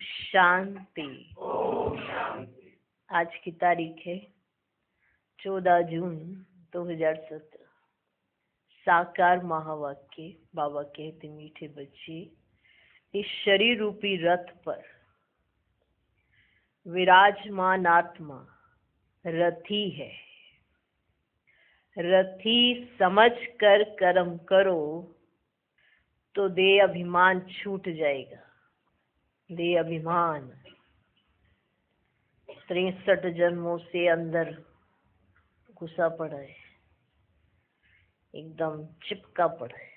शांति। आज की तारीख है 14 जून 2017। साकार महावाक्य। बाबा कहते मीठे बच्चे, इस शरीर रूपी रथ पर विराजमान आत्मा रथी है। रथी समझ कर कर्म करो तो देह अभिमान छूट जाएगा। देह अभिमान 63 जन्मों से अंदर घुसा पड़ा है, एकदम चिपका पड़ा है।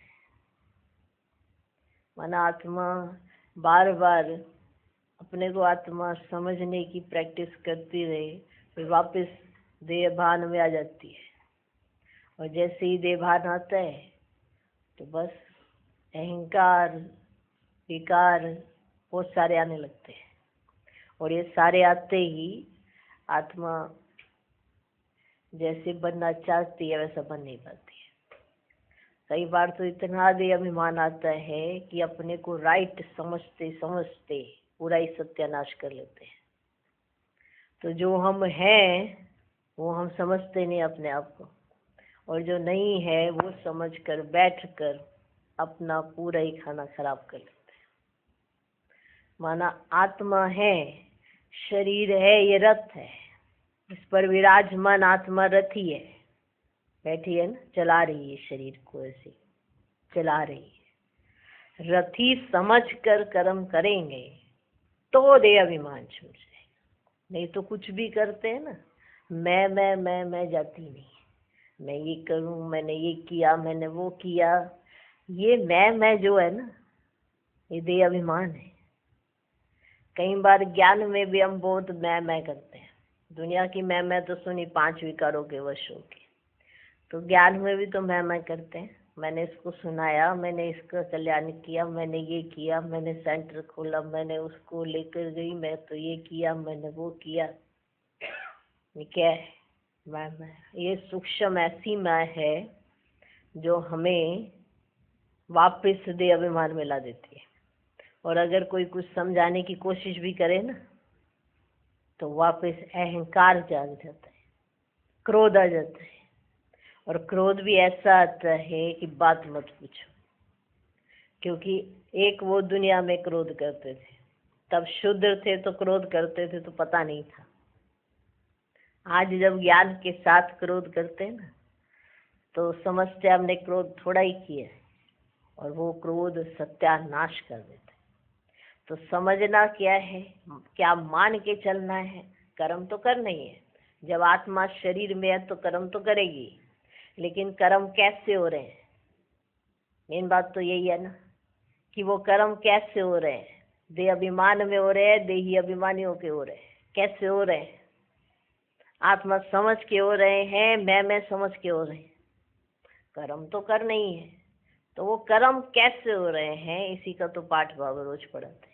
माना आत्मा बार बार अपने को आत्मा समझने की प्रैक्टिस करती रहे, फिर वापस देह भान में आ जाती है। और जैसे ही देह भान आता है तो बस अहंकार, विकार बहुत सारे आने लगते हैं। और ये सारे आते ही आत्मा जैसे बनना चाहती है वैसा बन नहीं पाती है। कई बार तो इतना देह अभिमान आता है कि अपने को राइट समझते समझते पूरा ही सत्यानाश कर लेते हैं। तो जो हम हैं वो हम समझते नहीं अपने आप को, और जो नहीं है वो समझ कर बैठ कर अपना पूरा ही खाना खराब कर लेते हैं। माना आत्मा है, शरीर है, ये रथ है, इस पर विराजमान आत्मा रथी है, बैठी है ना, चला रही है शरीर को, ऐसे चला रही है। रथी समझ कर कर्म करेंगे तो देह अभिमान छूट जाएगा। नहीं तो कुछ भी करते हैं ना, मैं जाती नहीं। मैं ये करूं, मैंने ये किया, मैंने वो किया, ये मैं जो है ना, ये देह अभिमान है। कई बार ज्ञान में भी हम बहुत मैं करते हैं। दुनिया की मैं तो सुनी 5 विकारों के वश हो के, तो ज्ञान में भी तो मैं करते हैं। मैंने इसको सुनाया, मैंने इसका कल्याण किया, मैंने ये किया, मैंने सेंटर खोला, मैंने उसको लेकर गई, मैं तो ये किया, मैंने वो किया। ये क्या है? मैं। ये सूक्ष्म ऐसी मैं है जो हमें वापस देह अभिमान में ला देती है। और अगर कोई कुछ समझाने की कोशिश भी करे ना तो वापस अहंकार जाग जाता है, क्रोध आ जाता है। और क्रोध भी ऐसा आता है कि बात मत पूछो। क्योंकि एक वो दुनिया में क्रोध करते थे, तब शुद्र थे तो क्रोध करते थे तो पता नहीं था। आज जब ज्ञान के साथ क्रोध करते हैं ना तो समझते हमने क्रोध थोड़ा ही किया है, और वो क्रोध सत्यानाश कर देता है। तो समझना क्या है, क्या मान के चलना है, कर्म तो करना ही है। जब आत्मा शरीर में है तो कर्म तो करेगी, लेकिन कर्म कैसे हो रहे हैं? मेन बात तो यही है ना कि वो कर्म कैसे हो रहे हैं। देह अभिमान में हो रहे हैं, देही अभिमानियों के हो रहे हैं। कैसे हो रहे हैं? आत्मा समझ के हो रहे हैं, मैं समझ के हो रहे हैं। कर्म तो करना ही है। तो वो कर्म कैसे हो रहे हैं, इसी का तो पाठ बाबा रोज पढ़ाते हैं।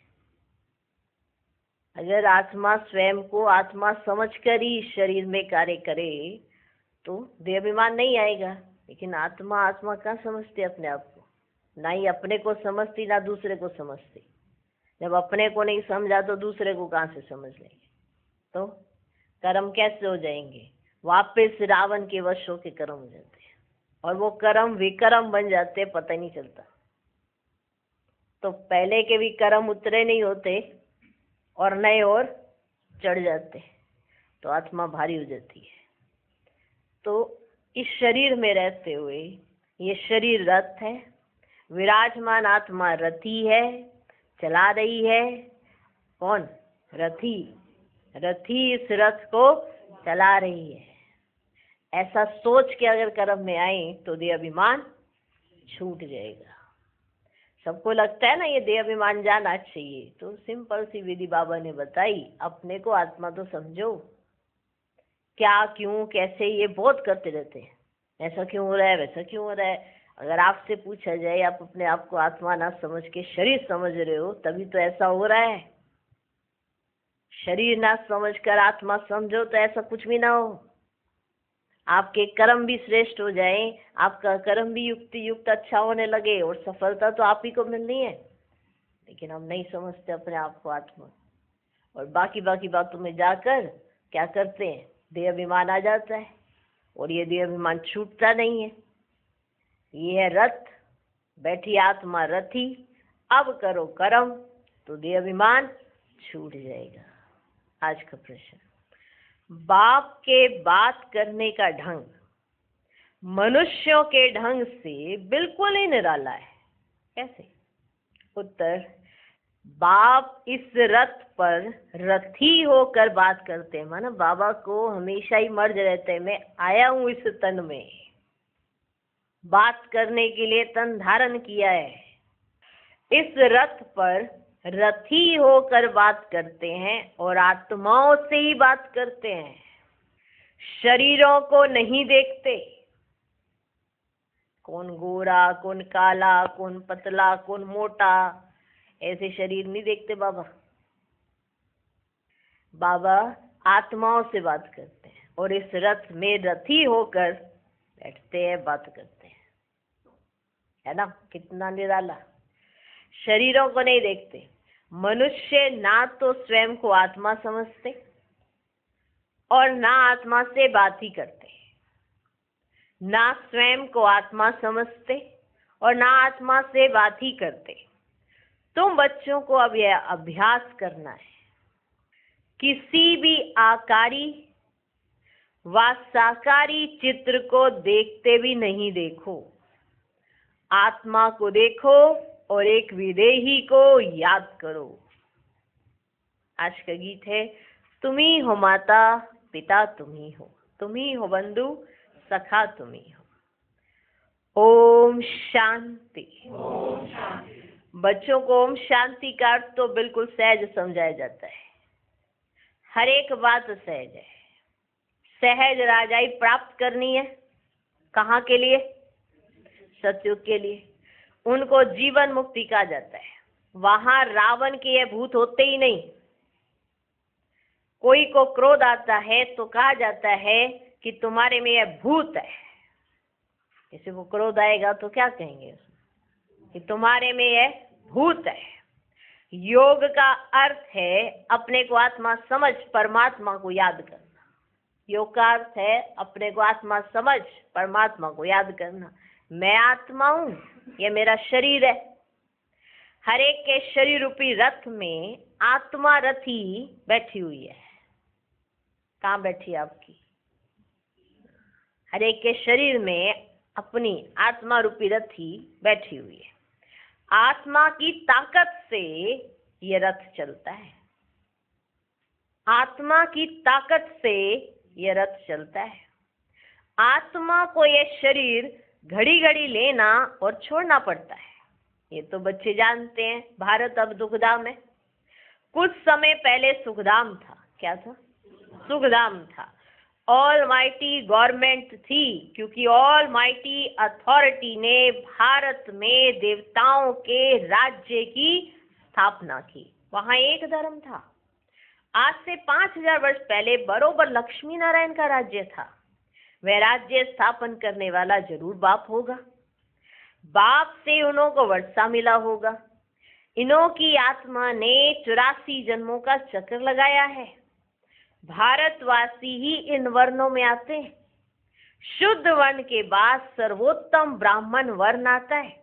अगर आत्मा स्वयं को आत्मा समझकर ही शरीर में कार्य करे तो देह अभिमान नहीं आएगा। लेकिन आत्मा कहाँ समझती अपने आप को? ना ही अपने को समझती, ना दूसरे को समझती। जब अपने को नहीं समझा तो दूसरे को कहाँ से समझ लेंगे? तो कर्म कैसे हो जाएंगे? वापस रावण के वश होके कर्म हो जाते हैं, और वो कर्म विकर्म बन जाते, पता ही नहीं चलता। तो पहले के भी कर्म उतरे नहीं होते और नए और चढ़ जाते, तो आत्मा भारी हो जाती है। तो इस शरीर में रहते हुए, ये शरीर रथ है, विराजमान आत्मा रथी है, चला रही है। कौन? रथी। रथी इस रथ को चला रही है। ऐसा सोच के अगर कर्म में आए तो देह अभिमान छूट जाएगा। सबको लगता है ना ये देह अभिमान जाना चाहिए, तो सिंपल सी विधि बाबा ने बताई। अपने को आत्मा तो समझो, क्या, क्यों, कैसे, ये बहुत करते रहते हैं। ऐसा क्यों हो रहा है, वैसा क्यों हो रहा है। अगर आपसे पूछा जाए, आप अपने आप को आत्मा ना समझ के शरीर समझ रहे हो, तभी तो ऐसा हो रहा है। शरीर ना समझकर आत्मा समझो तो ऐसा कुछ भी ना हो। आपके कर्म भी श्रेष्ठ हो जाए, आपका कर्म भी युक्ति युक्त अच्छा होने लगे, और सफलता तो आप ही को मिलनी है। लेकिन हम नहीं समझते अपने आप को आत्मा। और बाकी बाकी बातों में जाकर क्या करते हैं, देह अभिमान आ जाता है और ये देह अभिमान छूटता नहीं है। ये है रथ, बैठी आत्मा रथी, अब करो कर्म तो देह अभिमान छूट जाएगा। आज का प्रश्न, बाप के बात करने का ढंग मनुष्यों के ढंग से बिल्कुल ही निराला है। कैसे? उत्तर, बाप इस रथ पर रथी होकर बात करते हैं। माना बाबा को हमेशा ही मर्ज रहते हैं, मैं आया हूं इस तन में, बात करने के लिए तन धारण किया है। इस रथ पर रथी होकर बात करते हैं और आत्माओं से ही बात करते हैं, शरीरों को नहीं देखते। कौन गोरा, कौन काला, कौन पतला, कौन मोटा, ऐसे शरीर नहीं देखते बाबा। बाबा आत्माओं से बात करते हैं और इस रथ में रथी होकर बैठते हैं, बात करते हैं। है ना, कितना निराला। शरीरों को नहीं देखते। मनुष्य ना तो स्वयं को आत्मा समझते और ना आत्मा से बात ही करते, ना स्वयं को आत्मा समझते और ना आत्मा से बात ही करते। तुम बच्चों को अब यह अभ्यास करना है, किसी भी आकारी व साकारी चित्र को देखते भी नहीं देखो, आत्मा को देखो और एक विदेही को याद करो। आज का गीत है, तुम्ही हो माता पिता तुम्ही हो बंधु सखा तुम्ही हो। ओम शांति। बच्चों को ओम शांति का अर्थ तो बिल्कुल सहज समझाया जाता है। हर एक बात सहज है। सहज राजाई प्राप्त करनी है, कहाँ के लिए? सतयुग के लिए। उनको जीवन मुक्ति कहा जाता है। वहां रावण के ये भूत होते ही नहीं। कोई को क्रोध आता है तो कहा जाता है कि तुम्हारे में यह भूत है। किसी को क्रोध आएगा तो क्या कहेंगे कि तुम्हारे में यह भूत है। योग का अर्थ है अपने को आत्मा समझ परमात्मा को याद करना। योग का अर्थ है अपने को आत्मा समझ परमात्मा को याद करना। मैं आत्मा हूं, ये मेरा शरीर है। हर एक के शरीर रूपी रथ में आत्मा रथी बैठी हुई है। कहाँ बैठी है आपकी? हर एक के शरीर में अपनी आत्मा रूपी रथी बैठी हुई है। आत्मा की ताकत से ये रथ चलता है। आत्मा की ताकत से ये रथ चलता है। आत्मा को ये शरीर घड़ी घड़ी लेना और छोड़ना पड़ता है। ये तो बच्चे जानते हैं। भारत अब दुखधाम है। कुछ समय पहले सुखधाम था। क्या था? सुखधाम था। ऑल माइटी गवर्नमेंट थी, क्योंकि ऑल माइटी अथॉरिटी ने भारत में देवताओं के राज्य की स्थापना की। वहां एक धर्म था। आज से 5000 वर्ष पहले बरोबर लक्ष्मी नारायण का राज्य था। वह राज्य स्थापन करने वाला जरूर बाप होगा। बाप से उन्हों को वर्षा मिला होगा। इन्हों की आत्मा ने 84 जन्मों का चक्र लगाया है। भारतवासी ही इन वर्णों में आते हैं। शुद्ध वर्ण के बाद सर्वोत्तम ब्राह्मण वर्ण आता है।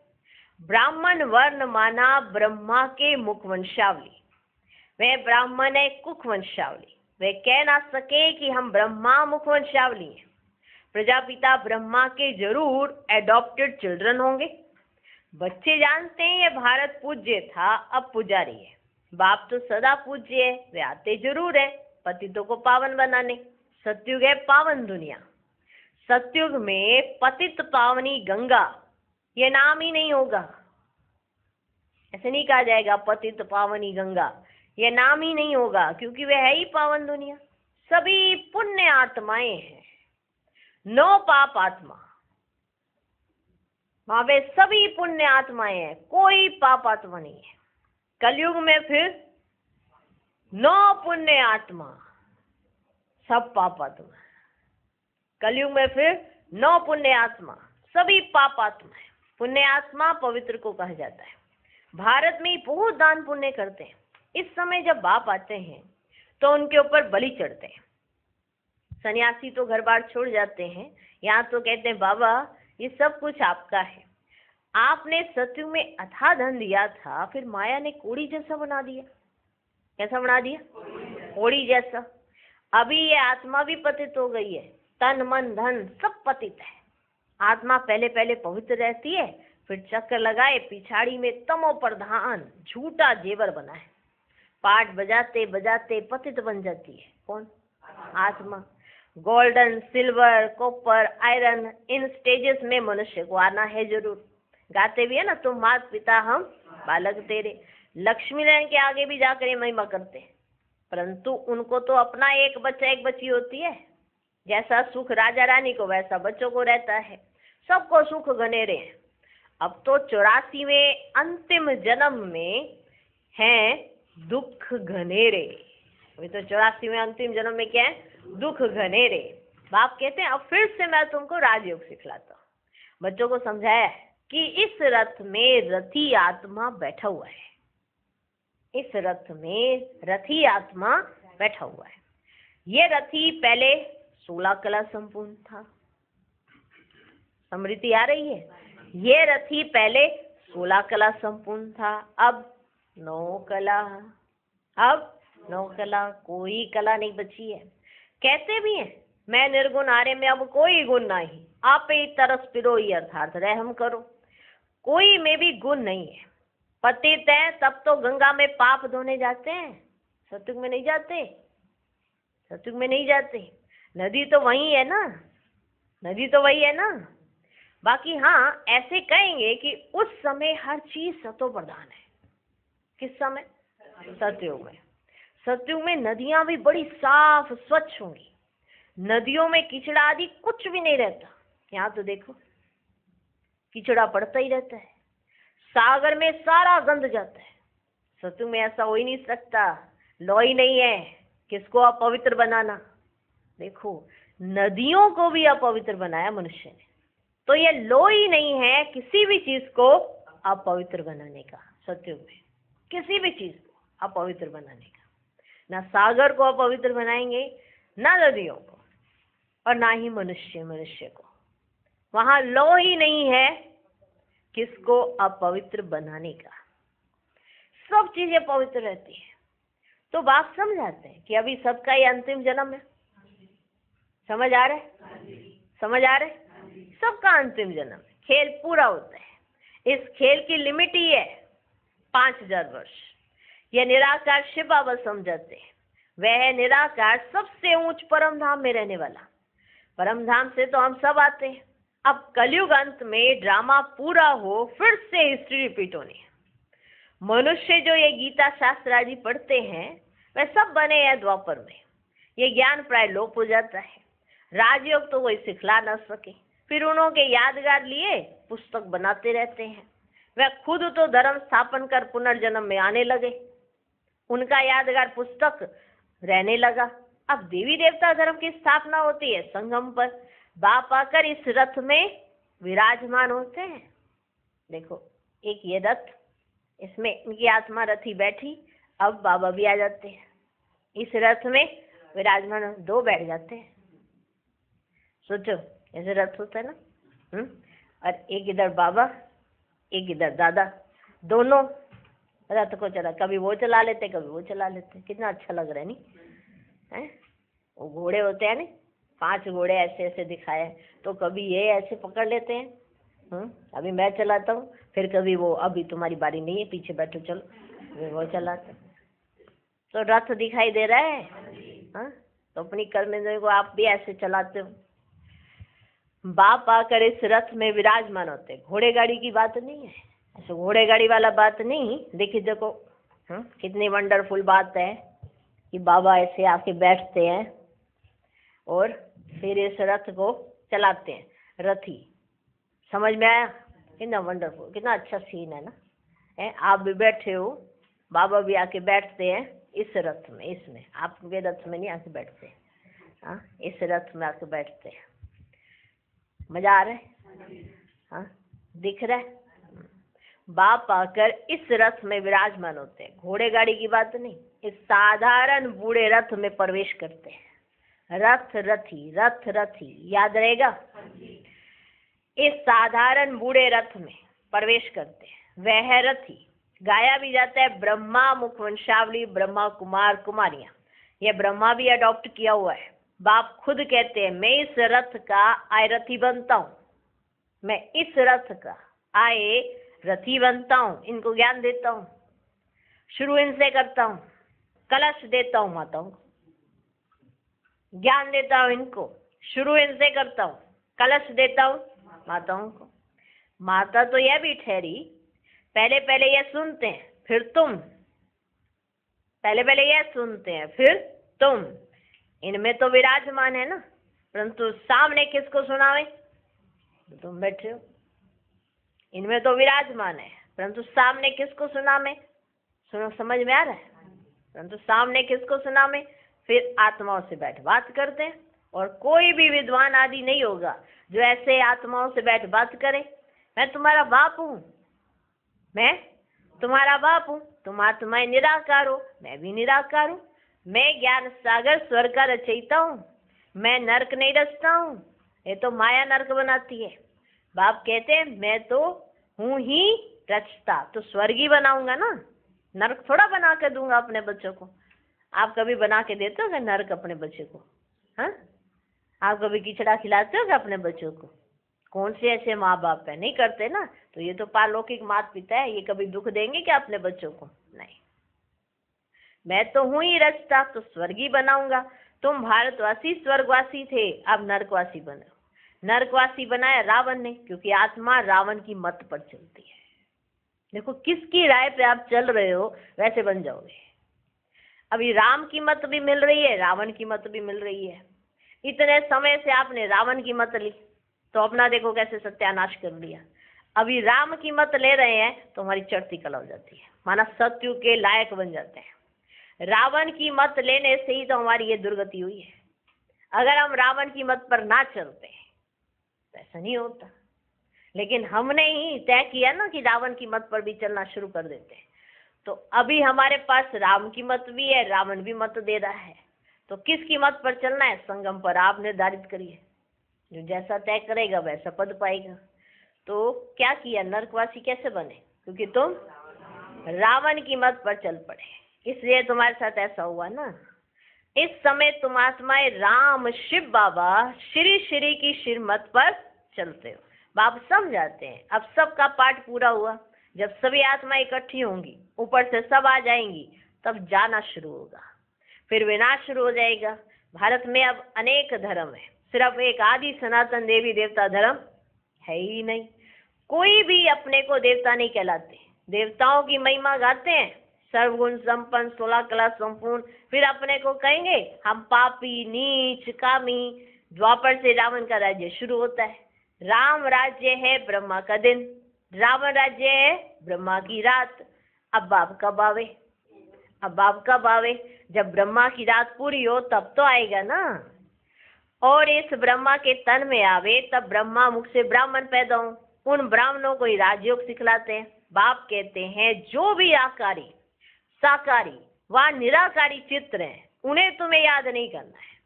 ब्राह्मण वर्ण माना ब्रह्मा के मुख वंशावली। वह ब्राह्मण है कुख वंशावली। वे कह ना सके कि हम ब्रह्मा मुख वंशावली हैं। प्रजापिता ब्रह्मा के जरूर एडॉप्टेड चिल्ड्रन होंगे। बच्चे जानते हैं ये भारत पूज्य था, अब पुजारी है। बाप तो सदा पूज्य है, वे आते जरूर है पतितों को पावन बनाने। सतयुग है पावन दुनिया। सतयुग में पतित पावनी गंगा ये नाम ही नहीं होगा। ऐसे नहीं कहा जाएगा पतित पावनी गंगा, ये नाम ही नहीं होगा, क्योंकि वह है ही पावन दुनिया। सभी पुण्य आत्माएं हैं, नो पाप आत्मा। वहां वे सभी पुण्य आत्माएं हैं, कोई पाप आत्मा नहीं है। कलयुग में फिर 9 पुण्य आत्मा, सब पाप आत्मा। कलयुग में फिर 9 पुण्य आत्मा, सभी पाप आत्मा है। पुण्य आत्मा पवित्र को कहा जाता है। भारत में बहुत दान पुण्य करते हैं। इस समय जब बाप आते हैं तो उनके ऊपर बलि चढ़ते हैं। सन्यासी तो घर बार छोड़ जाते हैं, यहाँ तो कहते हैं बाबा ये सब कुछ आपका है, आपने सत्युग में अथाह धन दिया था, फिर माया ने कोड़ी जैसा बना दिया। कैसा बना दिया? कोड़ी जैसा। अभी ये आत्मा भी पतित हो गई है, तन मन धन सब पतित है। आत्मा पहले पहले पवित्र रहती है, फिर चक्कर लगाए पिछाड़ी में तमो प्रधान झूठा जेवर बना है, पाठ बजाते बजाते पतित बन जाती है। कौन? आत्मा। गोल्डन, सिल्वर, कॉपर, आयरन, इन स्टेजेस में मनुष्य को आना है जरूर। गाते भी है ना, तुम माता पिता हम बालक तेरे। लक्ष्मी नारायण के आगे भी जाकर ये महिमा करते हैं, परंतु उनको तो अपना एक बच्चा एक बच्ची होती है। जैसा सुख राजा रानी को वैसा बच्चों को रहता है, सबको सुख घनेरे हैं। अब तो 84वें अंतिम जन्म में है दुख घनेरे। अभी तो 84वें अंतिम जन्म में क्या है? दुख घनेरे। बाप कहते हैं अब फिर से मैं तुमको राजयोग सिखलाता हूँ। बच्चों को समझाया है कि इस रथ में रथी आत्मा बैठा हुआ है, इस रथ में रथी आत्मा बैठा हुआ है। ये रथी पहले 16 कला संपूर्ण था। स्मृति आ रही है? ये रथी पहले 16 कला संपूर्ण था, अब 9 कला। अब 9 कला, कोई कला नहीं बची है। कहते भी हैं मैं निर्गुण आर्य में अब कोई गुण नहीं, आप ही तरस पिरो ही अर्थात रहम करो। कोई में भी गुण नहीं है। पतित है तब तो गंगा में पाप धोने जाते हैं, सतयुग में नहीं जाते, सतयुग में नहीं जाते। नदी तो वही है ना, नदी तो वही है ना। बाकी हाँ ऐसे कहेंगे कि उस समय हर चीज सतो प्रधान है। किस समय? सतयुग में। सतयुग में नदियां भी बड़ी साफ स्वच्छ होंगी, नदियों में कीचड़ा आदि कुछ भी नहीं रहता। यहाँ तो देखो कीचड़ा पड़ता ही रहता है, सागर में सारा गंद जाता है। सतयुग में ऐसा हो ही नहीं सकता, लॉ ही नहीं है किसको अपवित्र बनाना। देखो नदियों को भी अपवित्र बनाया मनुष्य ने, तो ये लॉ ही नहीं है किसी भी चीज को अपवित्र बनाने का। सतयुग में किसी भी चीज को अपवित्र बनाने का, ना सागर को अपवित्र बनाएंगे, ना नदियों को, और ना ही मनुष्य को। वहां लॉ ही नहीं है किसको अपवित्र बनाने का। सब चीजें पवित्र रहती है। तो बात समझाते हैं कि अभी सबका ये अंतिम जन्म है। समझ आ रहा है? समझ आ रहा है? सबका अंतिम जन्म है, खेल पूरा होता है। इस खेल की लिमिट ही है 5000 वर्ष। यह निराकार शिव बाबा समझाते हैं, वह है निराकार सबसे ऊंच परम धाम में रहने वाला। परम धाम से तो हम सब आते हैं। अब कलयुग अंत में ड्रामा पूरा हो, फिर से हिस्ट्री रिपीट होनी है। मनुष्य जो ये गीता शास्त्र आदि पढ़ते हैं वह सब बने हैं द्वापर में। ये ज्ञान प्राय लोप हो जाता है। राजयोग तो कोई सिखला न सके, फिर उन्होंने यादगार लिए पुस्तक बनाते रहते हैं। वह खुद तो धर्म स्थापन कर पुनर्जन्म में आने लगे, उनका यादगार पुस्तक रहने लगा। अब देवी देवता धर्म की स्थापना होती है संगम पर, बाप आकर इस रथ में विराजमान होते हैं। देखो एक ये रथ, इसमें इनकी आत्मा रथी बैठी, अब बाबा भी आ जाते हैं इस रथ में विराजमान, 2 बैठ जाते हैं। सोचो ऐसे रथ होता है ना, और एक इधर बाबा एक इधर दादा, दोनों रथ को चला, कभी वो चला लेते कभी वो चला लेते। कितना अच्छा लग रहा है नहीं है? वो घोड़े होते हैं ना, 5 घोड़े ऐसे ऐसे दिखाए, तो कभी ये ऐसे पकड़ लेते हैं, अभी मैं चलाता हूँ, फिर कभी वो अभी तुम्हारी बारी नहीं है पीछे बैठो चलो, फिर वो चलाते। तो रथ दिखाई दे रहा है, हाँ? तो अपनी कर्मेंद्रियों को आप भी ऐसे चलाते हो। बाप आकर इस रथ में विराजमान होते। घोड़े गाड़ी की बात नहीं है, ऐसे घोड़े गाड़ी वाला बात नहीं। देखिए देखो कितनी वंडरफुल बात है कि बाबा ऐसे आके बैठते हैं और फिर इस रथ को चलाते हैं, रथी। समझ में आया? कितना वंडरफुल, कितना अच्छा सीन है ना। आप भी बैठे हो, बाबा भी आके बैठते हैं इस रथ में, इसमें आपके रथ में नहीं आके बैठते, हाँ इस रथ में आके बैठते हैं। मजा आ रहा है? हाँ दिख रहा है? बाप आकर इस रथ में विराजमान होते हैं। घोड़े गाड़ी की बात नहीं, इस साधारण बूढ़े रथ में प्रवेश करते हैं। रथ रथी याद रहेगा। इस साधारण बूढ़े रथ में प्रवेश करते हैं। वह रथी गाया भी जाता है ब्रह्मा मुख वंशावली, ब्रह्मा कुमार कुमारियां, यह ब्रह्मा भी अडॉप्ट किया हुआ है। बाप खुद कहते हैं मैं इस रथ का आय रथी बनता हूं, मैं इस रथ का आए रथी बनता हूं, इनको ज्ञान देता हूं, शुरू इनसे करता हूं, कलश देता हूं माताओं को, ज्ञान देता हूं इनको, शुरू इनसे करता हूं, कलश देता हूं माताओं को। माता तो यह भी ठहरी, पहले पहले यह सुनते हैं फिर तुम, पहले पहले यह सुनते हैं फिर तुम, इनमें तो विराजमान है ना, परंतु सामने किसको सुनावे? तुम बैठे हो, इनमें तो विराजमान है परंतु सामने किसको सुनावे? सुनो, समझ में आ रहा है? परंतु सामने किसको सुनावे? फिर आत्माओं से बैठ बात करते हैं, और कोई भी विद्वान आदि नहीं होगा जो ऐसे आत्माओं से बैठ बात करे। मैं तुम्हारा बाप हूं, मैं तुम्हारा बाप हूं, तुम आत्माएं निराकार हो, मैं भी निराकार हूं, मैं ज्ञान सागर स्वर्ग का रचयिता हूं, मैं नरक नहीं रचता हूं, ये तो माया नरक बनाती है। बाप कहते हैं मैं तो हूं ही रचता, तो स्वर्ग ही बनाऊंगा ना, नरक थोड़ा बना के दूंगा अपने बच्चों को। आप कभी बना के देते हो क्या नरक अपने बच्चे को? हाँ, आप कभी कीचड़ा खिलाते हो क्या अपने बच्चों को? कौन से ऐसे माँ बाप है, नहीं करते ना। तो ये तो पारलौकिक माता पिता है, ये कभी दुख देंगे क्या अपने बच्चों को? नहीं। मैं तो हूं ही रचता, तो स्वर्गी बनाऊंगा। तुम भारतवासी स्वर्गवासी थे, अब नरकवासी बनो। नरकवासी बनाया रावण ने, क्योंकि आत्मा रावण की मत पर चलती है। देखो किसकी राय पे आप चल रहे हो, वैसे बन जाओगे। अभी राम की मत भी मिल रही है, रावण की मत भी मिल रही है। इतने समय से आपने रावण की मत ली, तो अपना देखो कैसे सत्यानाश कर लिया। अभी राम की मत ले रहे हैं तो हमारी चढ़ती कला हो जाती है, माना सत्यु के लायक बन जाते हैं। रावण की मत लेने से ही तो हमारी ये दुर्गति हुई है। अगर हम रावण की मत पर ना चलते तो ऐसा नहीं होता, लेकिन हमने ही तय किया ना कि रावण की मत पर भी चलना शुरू कर देते हैं। तो अभी हमारे पास राम की मत भी है, रावण भी मत दे रहा है, तो किसकी मत पर चलना है? संगम पर आप निर्धारित करिए, जो जैसा तय करेगा वैसा पद पाएगा। तो क्या किया, नरकवासी कैसे बने? क्योंकि तुम रावण की मत पर चल पड़े, इसलिए तुम्हारे साथ ऐसा हुआ ना। इस समय तुम आत्माएं राम शिव बाबा श्री श्री की शिर मत पर चलते हो। बाप समझाते हैं अब सबका पाठ पूरा हुआ, जब सभी आत्माएं इकट्ठी होंगी, ऊपर से सब आ जाएंगी, तब जाना शुरू होगा, फिर विनाश शुरू हो जाएगा। भारत में अब अनेक धर्म है, सिर्फ एक आदि सनातन देवी देवता धर्म है ही नहीं। कोई भी अपने को देवता नहीं कहलाते। देवताओं की महिमा गाते हैं, सर्वगुण संपन्न 16 कला संपूर्ण, फिर अपने को कहेंगे हम पापी नीच कामी। द्वापर से रावण का राज्य शुरू होता है। राम राज्य है ब्रह्मा का दिन, रावण राज्य है ब्रह्मा की रात। अब बाप कब आवे? अब बाप कब आवे? जब ब्रह्मा की रात पूरी हो तब तो आएगा ना। और इस ब्रह्मा के तन में आवे तब ब्रह्मा मुख से ब्राह्मण पैदा हो, उन ब्राह्मणों को ही राजयोग सिखलाते हैं। बाप कहते हैं जो भी आकारी साकारी व निराकारी चित्र हैं उन्हें तुम्हें याद नहीं करना है।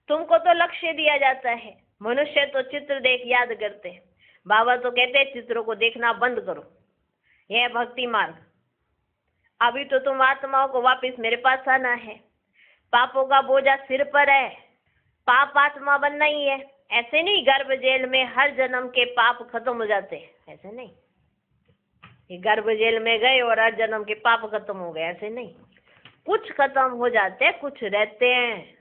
तुमको तो लक्ष्य दिया जाता है, मनुष्य तो चित्र देख याद करते हैं। बाबा तो कहते हैं चित्रों को देखना बंद करो, यह भक्ति मार्ग। अभी तो तुम आत्माओं को वापस मेरे पास आना है। पापों का बोझा सिर पर है, पाप आत्मा बनना ही है। ऐसे नहीं गर्भ जेल में हर जन्म के पाप खत्म हो जाते हैं, ऐसे नहीं कि गर्भ जेल में गए और हर जन्म के पाप खत्म हो गए, ऐसे नहीं। कुछ खत्म हो जाते हैं, कुछ रहते हैं।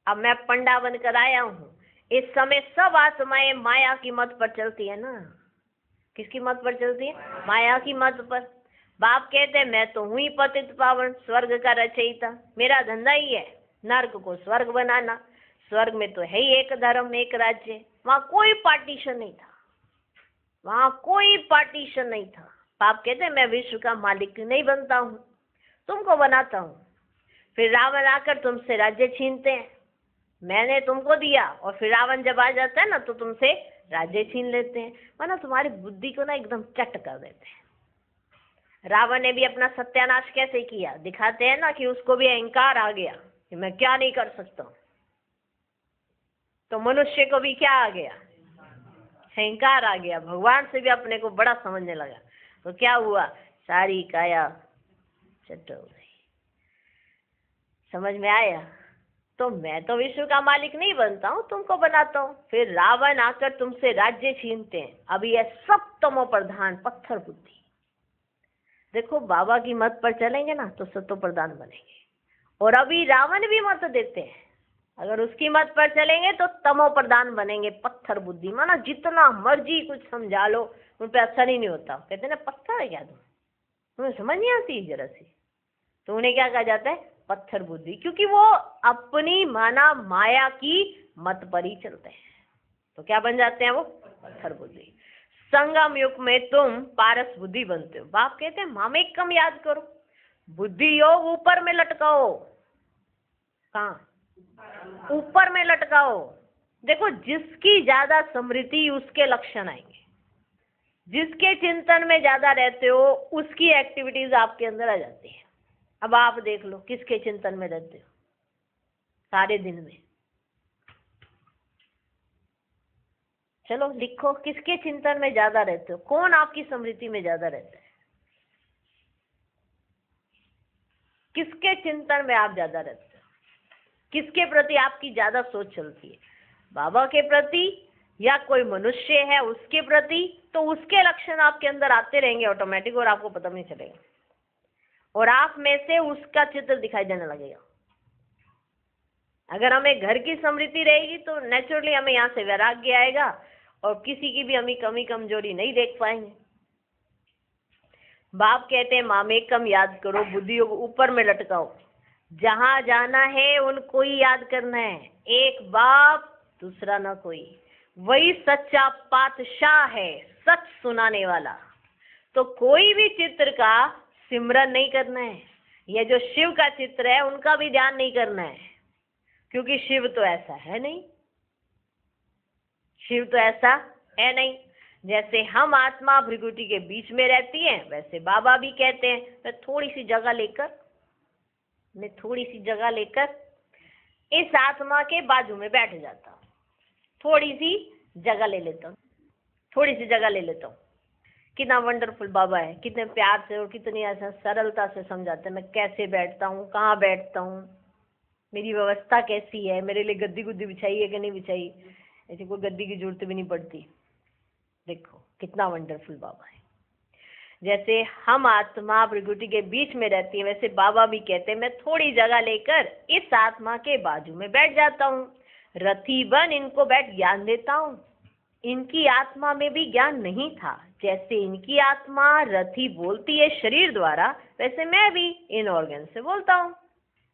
अब मैं पंडा बनकर आया हूँ, इस समय सब आत्माएं माया की मत पर चलती है ना। किसकी मत पर चलती है? माया की मत पर। बाप कहते हैं मैं तो हूँ ही पतित पावन स्वर्ग का रचयिता, मेरा धंधा ही है नर्क को स्वर्ग बनाना। स्वर्ग में तो है ही एक धर्म एक राज्य, वहां कोई पार्टीशन नहीं था, वहां कोई पार्टीशन नहीं था। बाप कहते हैं मैं विश्व का मालिक नहीं बनता हूँ, तुमको बनाता हूँ। फिर रावण आकर तुमसे राज्य छीनते हैं, मैंने तुमको दिया, और फिर रावण जब आ जाता है ना तो तुमसे राज्य छीन लेते हैं। वरना तुम्हारी बुद्धि को ना एकदम चट कर देते हैं। रावण ने भी अपना सत्यानाश कैसे किया, दिखाते हैं ना कि उसको भी अहंकार आ गया कि मैं क्या नहीं कर सकता। तो मनुष्य को भी क्या आ गया, अहंकार आ गया, भगवान से भी अपने को बड़ा समझने लगा। तो क्या हुआ, सारी काया चट हो गई। समझ में आया? तो मैं तो विश्व का मालिक नहीं बनता हूँ, तुमको बनाता हूँ। फिर रावण आकर तुमसे राज्य छीनते हैं। अभी ये सब तमो प्रधान पत्थर बुद्धि। देखो बाबा की मत पर चलेंगे ना तो सतो प्रधान बनेंगे। और अभी रावण भी मत देते हैं, अगर उसकी मत पर चलेंगे तो तमो प्रधान बनेंगे, पत्थर बुद्धि। माना जितना मर्जी कुछ समझा लो उन पे असर ही नहीं होता। कहते ना पत्थर है क्या तुम, तुम्हें समझ नहीं आती जरा सी। तो उन्हें क्या कहा जाता है, पत्थर बुद्धि, क्योंकि वो अपनी माना माया की मत पर ही चलते हैं। तो क्या बन जाते हैं वो, पत्थर बुद्धि। संगम युग में तुम पारस बुद्धि बनते हो। बाप कहते हैं मामेकम याद करो, बुद्धि योग ऊपर में लटकाओ। कहाँ, ऊपर में लटकाओ। देखो जिसकी ज्यादा स्मृति उसके लक्षण आएंगे, जिसके चिंतन में ज्यादा रहते हो उसकी एक्टिविटीज आपके अंदर आ जाती है। अब आप देख लो किसके चिंतन में रहते हो सारे दिन में, चलो लिखो किसके चिंतन में ज्यादा रहते हो, कौन आपकी स्मृति में ज्यादा रहता है, किसके चिंतन में आप ज्यादा रहते हो, किसके प्रति आपकी ज्यादा सोच चलती है, बाबा के प्रति या कोई मनुष्य है उसके प्रति। तो उसके लक्षण आपके अंदर आते रहेंगे ऑटोमेटिक, और आपको पता नहीं चलेगा, और आप में से उसका चित्र दिखाई देने लगेगा। अगर हमें घर की स्मृति रहेगी तो नेचुरली हमें यहाँ से वैराग्य आएगा और किसी की भी हमें कमी कमजोरी नहीं देख पाएंगे। बाप कहते हैं मामेकम याद करो, बुद्धि योग ऊपर में लटकाओ। जहां जाना है उनको ही याद करना है, एक बाप दूसरा ना कोई, वही सच्चा पातशाह है, सच सुनाने वाला। तो कोई भी चित्र का सिमरन नहीं करना है, यह जो शिव का चित्र है उनका भी ध्यान नहीं करना है, क्योंकि शिव तो ऐसा है नहीं, शिव तो ऐसा है नहीं। जैसे हम आत्मा भृगुटी के बीच में रहती है, वैसे बाबा भी कहते हैं मैं थोड़ी सी जगह लेकर इस आत्मा के बाजू में बैठ जाता हूँ, थोड़ी सी जगह ले लेता हूँ। कितना वंडरफुल बाबा है, कितने प्यार से और कितनी ऐसा सरलता से समझाते हैं मैं कैसे बैठता हूँ, कहाँ बैठता हूँ, मेरी व्यवस्था कैसी है, मेरे लिए गद्दी गुद्दी बिछाई है कि नहीं बिछाई, ऐसी कोई गद्दी की जरूरत भी नहीं पड़ती। देखो कितना वंडरफुल बाबा है। जैसे हम आत्मा भृगुटी के बीच में रहती है, वैसे बाबा भी कहते हैं मैं थोड़ी जगह लेकर इस आत्मा के बाजू में बैठ जाता हूँ, रथी बन इनको बैठ ज्ञान देता हूँ। इनकी आत्मा में भी ज्ञान नहीं था, जैसे इनकी आत्मा रथी बोलती है शरीर द्वारा, वैसे मैं भी इन ऑर्गन से बोलता हूँ।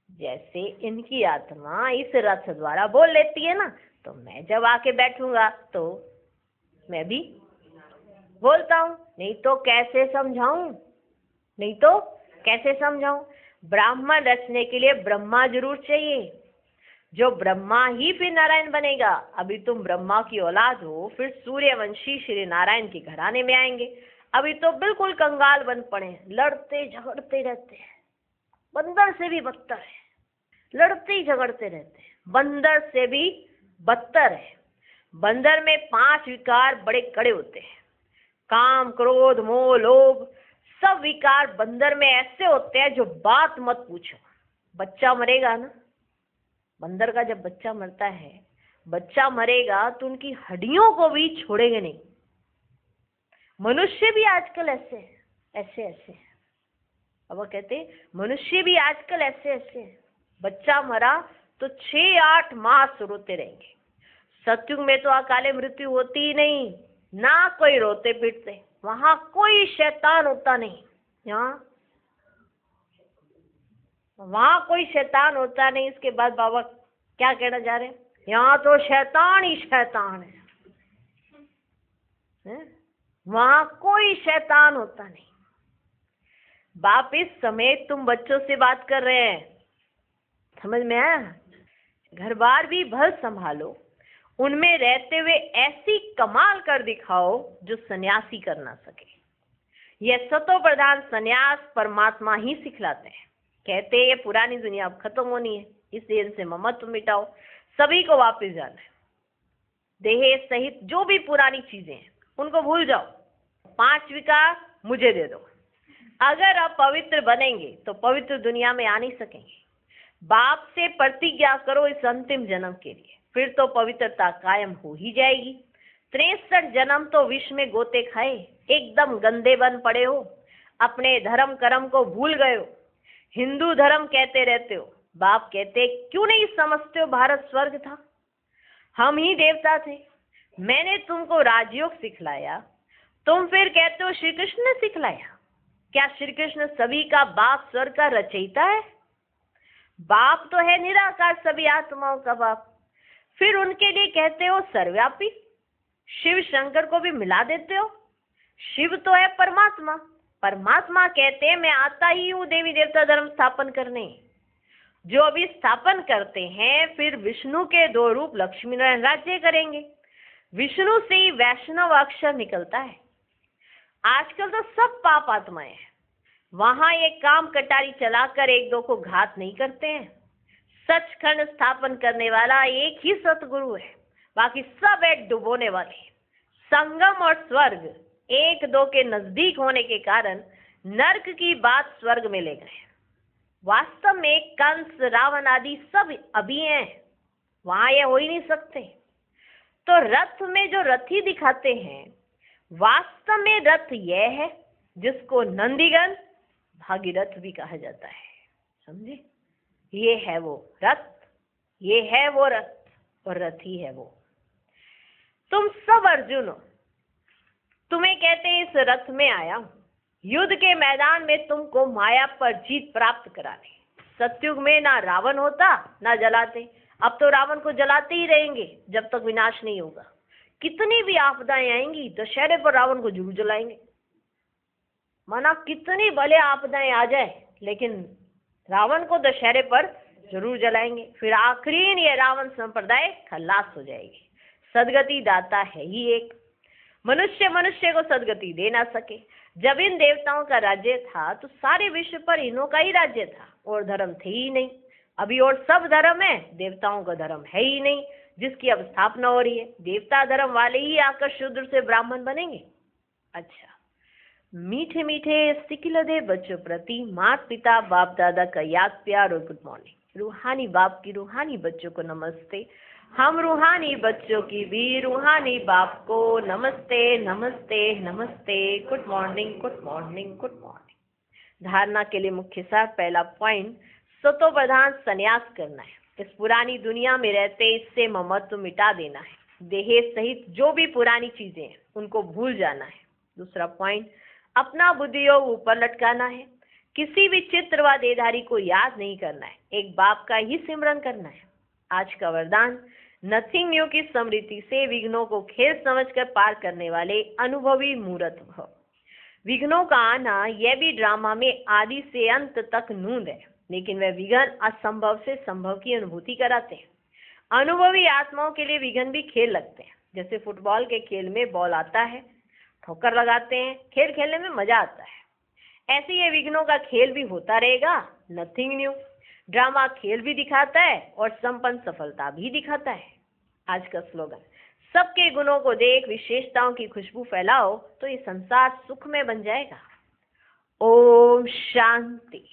जैसे इनकी आत्मा इस रथ द्वारा बोल लेती है ना, तो मैं जब आके बैठूंगा तो मैं भी बोलता हूँ। नहीं तो कैसे समझाऊं, ब्राह्मण रचने के लिए ब्रह्मा जरूर चाहिए, जो ब्रह्मा ही फिर नारायण बनेगा। अभी तुम ब्रह्मा की औलाद हो, फिर सूर्यवंशी श्री नारायण के घराने में आएंगे। अभी तो बिल्कुल कंगाल बन पड़े, लड़ते झगड़ते रहते हैं, बंदर से भी बदतर है, लड़ते ही झगड़ते रहते हैं, बंदर से भी बदतर है। बंदर में 5 विकार बड़े कड़े होते हैं, काम क्रोध मोह लोभ, सब विकार बंदर में ऐसे होते हैं जो बात मत पूछो। बच्चा मरेगा ना, बंदर का जब बच्चा मरता है, बच्चा मरेगा तो उनकी हड्डियों को भी छोड़ेंगे नहीं। मनुष्य भी आजकल ऐसे अब वो कहते मनुष्य भी आजकल ऐसे बच्चा मरा तो 6-8 मास रोते रहेंगे। सतयुग में तो अकाले मृत्यु होती ही नहीं, ना कोई रोते पीटते, वहां कोई शैतान होता नहीं, वहां कोई शैतान होता नहीं। इसके बाद बाबा क्या कहना चाह रहे हैं, यहाँ तो शैतान ही शैतान है, वहां कोई शैतान होता नहीं। बाप इस समय तुम बच्चों से बात कर रहे हैं, समझ में आया? घर बार भी भल संभालो, उनमें रहते हुए ऐसी कमाल कर दिखाओ जो सन्यासी कर ना सके। यह सतो प्रधान संन्यास परमात्मा ही सिखलाते हैं। कहते हैं ये पुरानी दुनिया अब खत्म होनी है, इसलिए इनसे ममत्व मिटाओ, सभी को वापस जाना है। देह सहित जो भी पुरानी चीजें हैं उनको भूल जाओ, 5 विकार मुझे दे दो। अगर आप पवित्र बनेंगे तो पवित्र दुनिया में आ नहीं सकेंगे। बाप से प्रतिज्ञा करो इस अंतिम जन्म के लिए, फिर तो पवित्रता कायम हो ही जाएगी। 63 जन्म तो विष में गोते खाए, एकदम गंदे बन पड़े हो, अपने धर्म कर्म को भूल गए हो, हिंदू धर्म कहते रहते हो। बाप कहते क्यों नहीं समझते हो भारत स्वर्ग था, हम ही देवता थे, मैंने तुमको राजयोग सिखलाया, तुम फिर कहते हो श्री कृष्ण ने सिखलाया। क्या श्री कृष्ण सभी का बाप, स्वर्ग का रचयिता है? बाप तो है निराकार, सभी आत्माओं का बाप, फिर उनके लिए कहते हो सर्वव्यापी। शिव शंकर को भी मिला देते हो। शिव तो है परमात्मा, परमात्मा कहते हैं मैं आता ही हूँ देवी देवता धर्म स्थापन करने। जो अभी स्थापन करते हैं फिर विष्णु के 2 रूप लक्ष्मी नारायण राज्य करेंगे। विष्णु से ही वैष्णव अक्षर निकलता है। आजकल तो सब पाप आत्माएं हैं, वहां ये काम कटारी चलाकर 1-2 को घात नहीं करते हैं। सचखंड स्थापन करने वाला एक ही सतगुरु है, बाकी सब है डुबोने वाले। संगम और स्वर्ग 1-2 के नजदीक होने के कारण नर्क की बात स्वर्ग में ले गए। वास्तव में कंस, रावण आदि सब अभी हैं, वहां ये हो ही नहीं सकते। तो रथ में जो रथी दिखाते हैं, वास्तव में रथ यह है जिसको नंदीगण भागीरथ भी कहा जाता है। समझे? ये है वो रथ, ये है वो रथ और रथी है वो। तुम सब अर्जुन हो, तुम्हें कहते हैं इस रथ में आया हूं युद्ध के मैदान में तुमको माया पर जीत प्राप्त कराने। सतयुग में ना रावण होता ना जलाते, अब तो रावण को जलाते ही रहेंगे जब तक विनाश नहीं होगा। कितनी भी आपदाएं आएंगी दशहरे पर रावण को जरूर जलाएंगे। माना कितनी भले आपदाएं आ जाए लेकिन रावण को दशहरे पर जरूर जलाएंगे। फिर आखिरी ये रावण संप्रदाय खलास हो जाएगी। सदगति दाता है ही एक, मनुष्य मनुष्य को सदगति दे ना सके। जब इन देवताओं का राज्य था तो सारे विश्व पर इन्हों का ही राज्य था और धर्म थे ही नहीं। अभी और सब धर्म है, देवताओं का धर्म है ही नहीं जिसकी अब स्थापना हो रही है। देवता धर्म वाले ही आकर शूद्र से ब्राह्मण बनेंगे। अच्छा, मीठे मीठे सिकिलदे बच्चों प्रति माता पिता बाप दादा का याद प्यार और गुड मॉर्निंग। रूहानी बाप की रूहानी बच्चों को नमस्ते। हम रूहानी बच्चों की भी रूहानी बाप को नमस्ते नमस्ते नमस्ते। Good morning good morning good morning. धारणा के लिए मुख्य सार, पहला पॉइंट, सतो प्रधान संन्यास करना है। इस पुरानी दुनिया में रहते इससे ममत्व मिटा देना है। देह सहित जो भी पुरानी चीजें हैं उनको भूल जाना है। दूसरा पॉइंट, अपना बुद्धियोग ऊपर लटकाना है। किसी भी चित्र व देहधारी को याद नहीं करना है, एक बाप का ही सिमरन करना है। आज का वरदान, नथिंग न्यू की स्मृति से विघ्नों को खेल समझकर पार करने वाले अनुभवी मूर्त भव। विघ्नों का आना यह भी ड्रामा में आदि से अंत तक नूंद है, लेकिन वह विघ्न असंभव से संभव की अनुभूति कराते हैं। अनुभवी आत्माओं के लिए विघ्न भी खेल लगते हैं। जैसे फुटबॉल के खेल में बॉल आता है, ठोकर लगाते हैं, खेल खेलने में मजा आता है, ऐसे ये विघ्नों का खेल भी होता रहेगा। नथिंग न्यू ड्रामा खेल भी दिखाता है और संपन्न सफलता भी दिखाता है। आज का स्लोगन, सबके गुणों को देख विशेषताओं की खुशबू फैलाओ तो ये संसार सुख में बन जाएगा। ओम शांति।